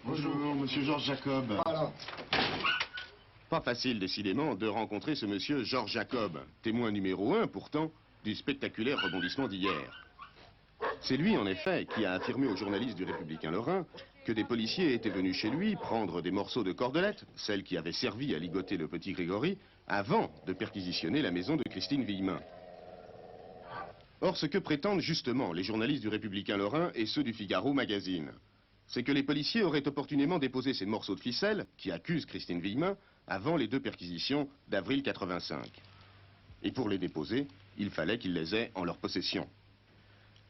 Bonjour, monsieur Georges Jacob. Voilà. Pas facile, décidément, de rencontrer ce monsieur Georges Jacob, témoin numéro 1, pourtant, du spectaculaire rebondissement d'hier. C'est lui, en effet, qui a affirmé aux journalistes du Républicain Lorrain que des policiers étaient venus chez lui prendre des morceaux de cordelette, celle qui avait servi à ligoter le petit Grégory, avant de perquisitionner la maison de Christine Villemain. Or, ce que prétendent justement les journalistes du Républicain Lorrain et ceux du Figaro Magazine, c'est que les policiers auraient opportunément déposé ces morceaux de ficelle qui accusent Christine Villemain avant les 2 perquisitions d'avril 85. Et pour les déposer, il fallait qu'ils les aient en leur possession.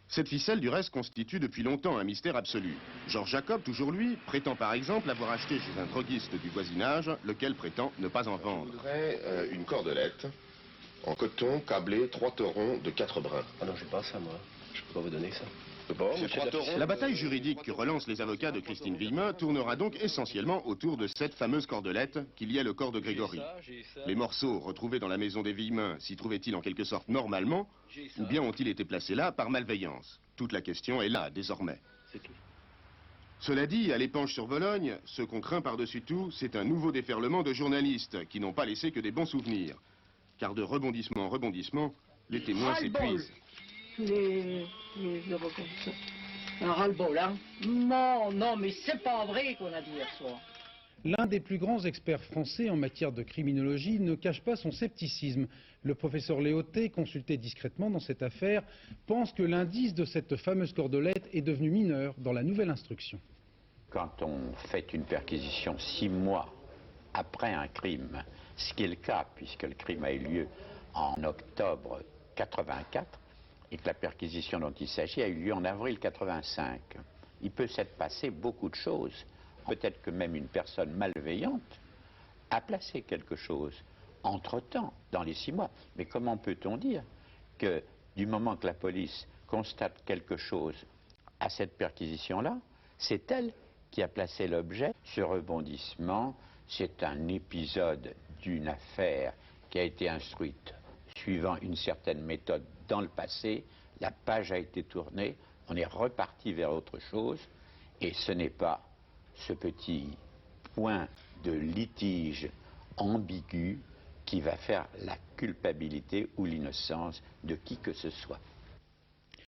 Cette ficelle, du reste, constitue depuis longtemps un mystère absolu. Georges Jacob, toujours lui, prétend par exemple avoir acheté chez un droguiste du voisinage, lequel prétend ne pas en vendre. Je voudrais une cordelette en coton câblée 3 torons de 4 brins. Ah non, j'ai pas ça, moi. Je peux pas vous donner ça. C'est 3 torons. La bataille juridique que relancent les avocats de Christine Villemain tournera donc essentiellement autour de cette fameuse cordelette qui liait le corps de Grégory. Les morceaux retrouvés dans la maison des Villemain s'y trouvaient-ils en quelque sorte normalement, ou bien ont-ils été placés là par malveillance? Toute la question est là, désormais. C'est tout. Cela dit, à l'épanche sur Vologne, ce qu'on craint par-dessus tout, c'est un nouveau déferlement de journalistes qui n'ont pas laissé que des bons souvenirs. Car de rebondissement en rebondissement, les témoins s'épuisent. Les rebondissements. Un ras-le-bol, hein? Non, mais c'est pas vrai qu'on a dit hier soir. L'un des plus grands experts français en matière de criminologie ne cache pas son scepticisme. Le professeur Léoté, consulté discrètement dans cette affaire, pense que l'indice de cette fameuse cordelette est devenu mineur dans la nouvelle instruction. Quand on fait une perquisition 6 mois après un crime, ce qui est le cas puisque le crime a eu lieu en octobre 84 et que la perquisition dont il s'agit a eu lieu en avril 85, il peut s'être passé beaucoup de choses. Peut-être que même une personne malveillante a placé quelque chose entre-temps, dans les 6 mois. Mais comment peut-on dire que du moment que la police constate quelque chose à cette perquisition-là, c'est elle qui a placé l'objet? Ce rebondissement, c'est un épisode d'une affaire qui a été instruite suivant une certaine méthode dans le passé. La page a été tournée, on est reparti vers autre chose, et ce n'est pas ce petit point de litige ambigu qui va faire la culpabilité ou l'innocence de qui que ce soit.